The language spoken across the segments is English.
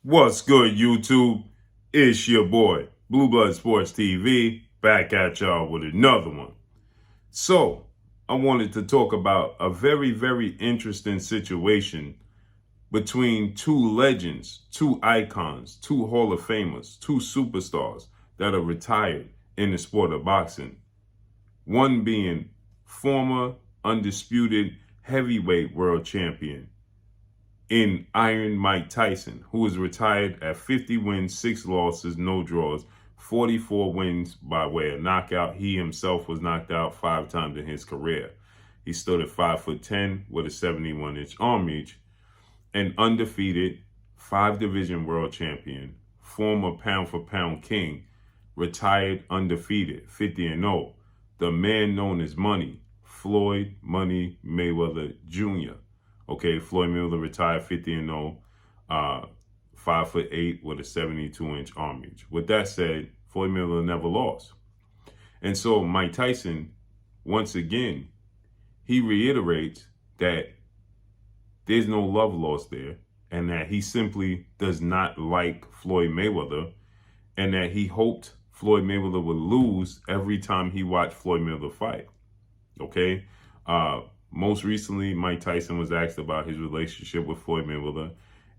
What's good, YouTube? It's your boy, Blue Blood Sports TV, back at y'all with another one. So, I wanted to talk about a very, very interesting situation between two legends, two icons, two Hall of Famers, two superstars that are retired in the sport of boxing. One being former undisputed heavyweight world champion in Iron Mike Tyson, who was retired at 50 wins, 6 losses, no draws, 44 wins by way of knockout. He himself was knocked out 5 times in his career. He stood at 5'10" with a 71-inch arm reach, an undefeated 5-division world champion, former pound-for-pound king, retired undefeated, 50-0, the man known as Money, Floyd Money Mayweather Jr. Okay, Floyd Mayweather retired 50-0, 5'8" with a 72-inch arm reach. With that said, Floyd Mayweather never lost. And so Mike Tyson, once again, he reiterates that there's no love lost there, and that he simply does not like Floyd Mayweather, and that he hoped Floyd Mayweather would lose every time he watched Floyd Mayweather fight. Okay? Most recently, Mike Tyson was asked about his relationship with Floyd Mayweather,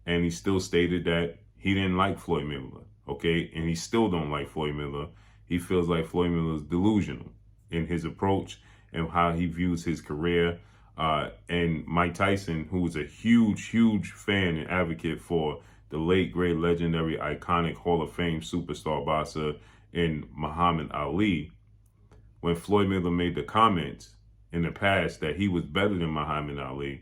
and he still stated that he didn't like Floyd Mayweather. Okay? And he still don't like Floyd Mayweather. He feels like Floyd Mayweather is delusional in his approach and how he views his career. And Mike Tyson, who was a huge, huge fan and advocate for the late, great, legendary, iconic Hall of Fame superstar boxer in Muhammad Ali, when Floyd Mayweather made the comments in the past that he was better than Muhammad Ali,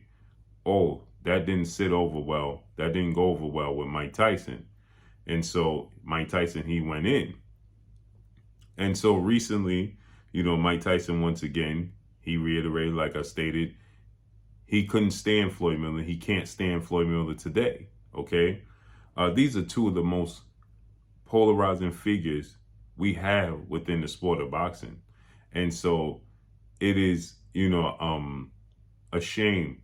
that didn't sit over well. That didn't go over well with Mike Tyson. And so Mike Tyson, he went in. And so recently, Mike Tyson, once again, he reiterated, like I stated, he couldn't stand Floyd Mayweather. He can't stand Floyd Mayweather today, okay? These are two of the most polarizing figures we have within the sport of boxing. And so it is, a shame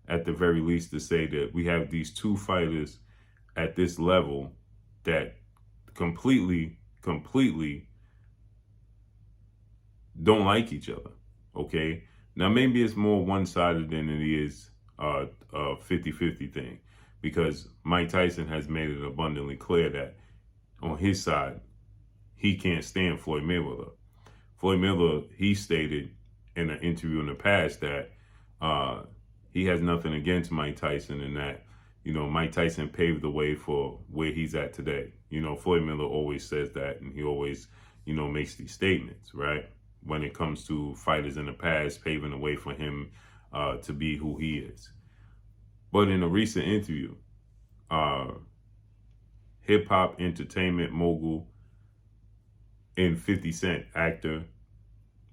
at the very least to say that we have these two fighters at this level that completely don't like each other, okay? Now, maybe it's more one-sided than it is a 50-50 thing, because Mike Tyson has made it abundantly clear that on his side, he can't stand Floyd Mayweather. Floyd Mayweather, he stated in an interview in the past that he has nothing against Mike Tyson, and that, Mike Tyson paved the way for where he's at today. Floyd Mayweather always says that, and he always, makes these statements, right? When it comes to fighters in the past paving the way for him to be who he is. But in a recent interview, hip-hop entertainment mogul and 50 Cent, actor,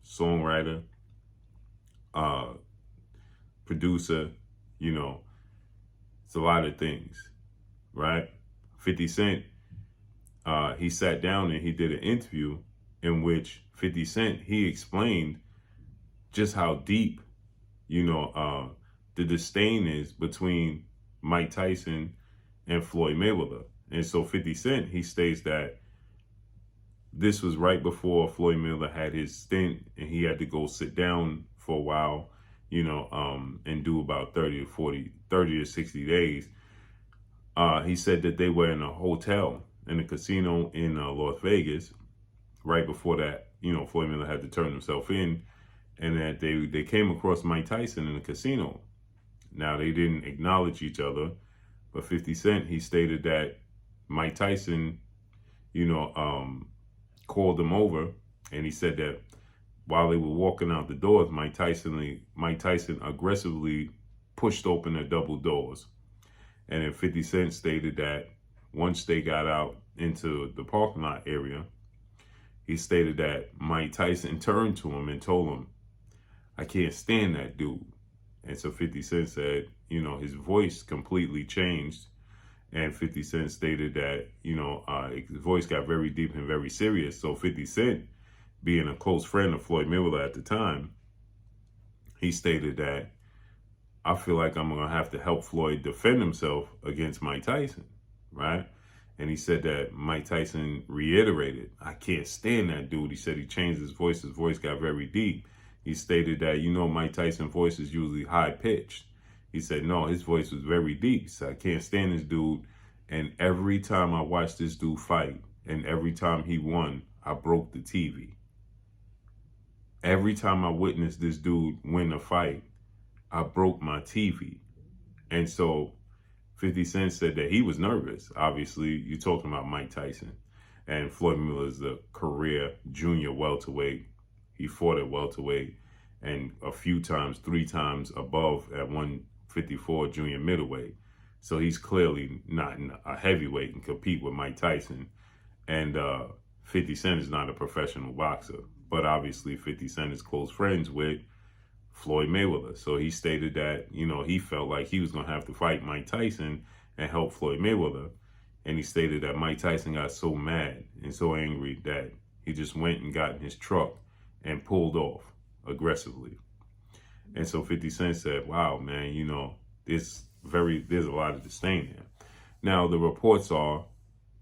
songwriter, producer, it's a lot of things, right? 50 Cent, he sat down and he did an interview in which 50 Cent, he explained just how deep, the disdain is between Mike Tyson and Floyd Mayweather. And so 50 Cent, he states that this was right before Floyd Mayweather had his stint, and he had to go sit down for a while, and do about 30 to 60 days. He said that they were in a hotel, in a casino in Las Vegas, right before that, Floyd Mayweather had to turn himself in, and that they came across Mike Tyson in the casino. Now, they didn't acknowledge each other, but 50 Cent, he stated that Mike Tyson, called him over, and he said that while they were walking out the doors, Mike Tyson aggressively pushed open the double doors. And then 50 Cent stated that once they got out into the parking lot area, he stated that Mike Tyson turned to him and told him, "I can't stand that dude." And so 50 Cent said, his voice completely changed. And 50 Cent stated that, his voice got very deep and very serious. So 50 Cent, being a close friend of Floyd Mayweather at the time, he stated that, "I feel like I'm going to have to help Floyd defend himself against Mike Tyson," right? And he said that Mike Tyson reiterated, I can't stand that dude. He said he changed his voice got very deep. He stated that, Mike Tyson's voice is usually high pitched. He said, no, his voice was very deep. So I can't stand this dude. And every time I watched this dude fight, and every time he won, I broke the TV. Every time I witnessed this dude win a fight, I broke my TV. And so 50 Cent said that he was nervous. Obviously, you're talking about Mike Tyson. And Floyd Mayweather is a career junior welterweight. He fought at welterweight and a few times, 3 times above at 154 junior middleweight. So he's clearly not a heavyweight and compete with Mike Tyson. And 50 Cent is not a professional boxer. But obviously 50 Cent is close friends with Floyd Mayweather. So he stated that, he felt like he was going to have to fight Mike Tyson and help Floyd Mayweather. And he stated that Mike Tyson got so mad and so angry that he just went and got in his truck and pulled off aggressively. And so 50 Cent said, wow, man, there's a lot of disdain here. Now, the reports are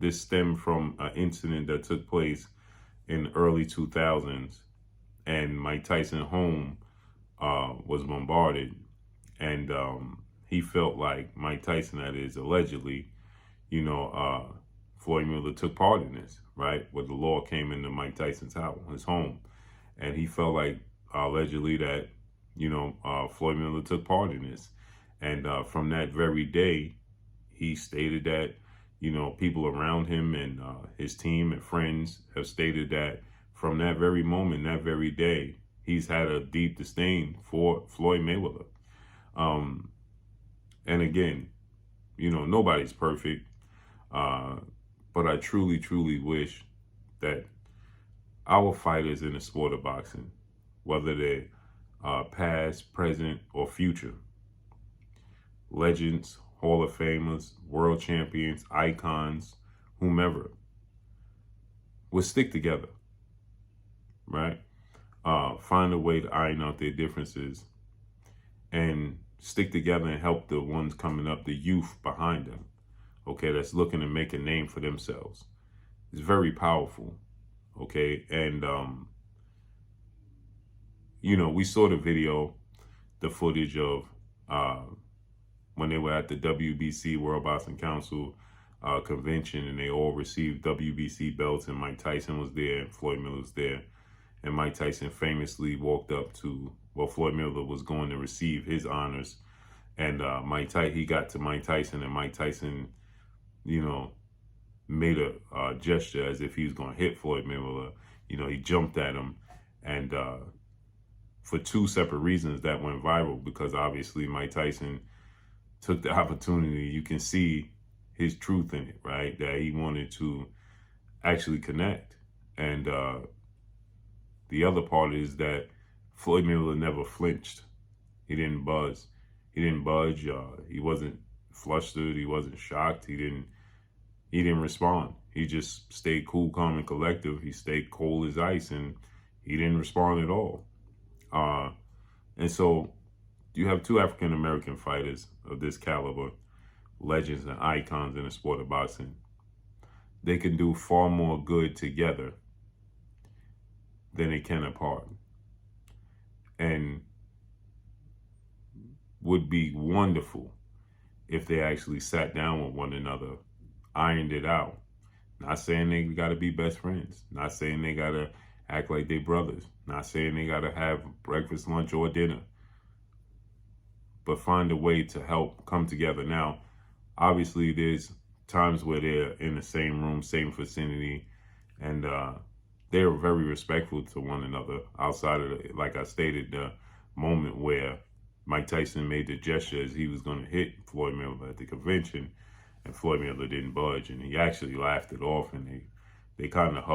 this stemmed from an incident that took place in the early 2000s, and Mike Tyson's home was bombarded, and he felt like Mike Tyson, that is, allegedly, Floyd Mayweather took part in this, right? Where the law came into Mike Tyson's house, his home, and he felt like allegedly that, Floyd Mayweather took part in this. And from that very day, he stated that, people around him and his team and friends have stated that from that very moment, that very day, he's had a deep disdain for Floyd Mayweather. And again, nobody's perfect. But I truly, truly wish that our fighters in the sport of boxing, whether they're past, present, or future, legends, Hall of Famers, world champions, icons, whomever, would stick together, right? Find a way to iron out their differences and stick together and help the ones coming up, the youth behind them, okay, that's looking to make a name for themselves. It's very powerful, okay? And, we saw the video, the footage of when they were at the WBC, World Boxing Council convention, and they all received WBC belts, and Mike Tyson was there, and Floyd Mayweather was there. And Mike Tyson famously walked up to, Floyd Mayweather was going to receive his honors. And he got to Mike Tyson, and Mike Tyson, made a gesture as if he was going to hit Floyd Mayweather. He jumped at him. And for 2 separate reasons that went viral, because obviously Mike Tyson took the opportunity. You can see his truth in it, right? That he wanted to actually connect. And the other part is that Floyd Mayweather never flinched. He didn't buzz. He didn't budge. He wasn't flustered. He wasn't shocked. He didn't respond. He just stayed cool, calm, and collective. He stayed cold as ice, and he didn't respond at all. And so you have 2 African-American fighters of this caliber, legends and icons in the sport of boxing. They can do far more good together than they can apart. And would be wonderful if they actually sat down with one another, ironed it out. Not saying they got to be best friends. Not saying they got to act like they brothers. Not saying they got to have breakfast, lunch, or dinner. But find a way to help come together. Now, obviously, there's times where they're in the same room, same vicinity, and they're very respectful to one another outside of, like I stated, the moment where Mike Tyson made the gesture as he was going to hit Floyd Mayweather at the convention, and Floyd Mayweather didn't budge, and he actually laughed it off, and they kind of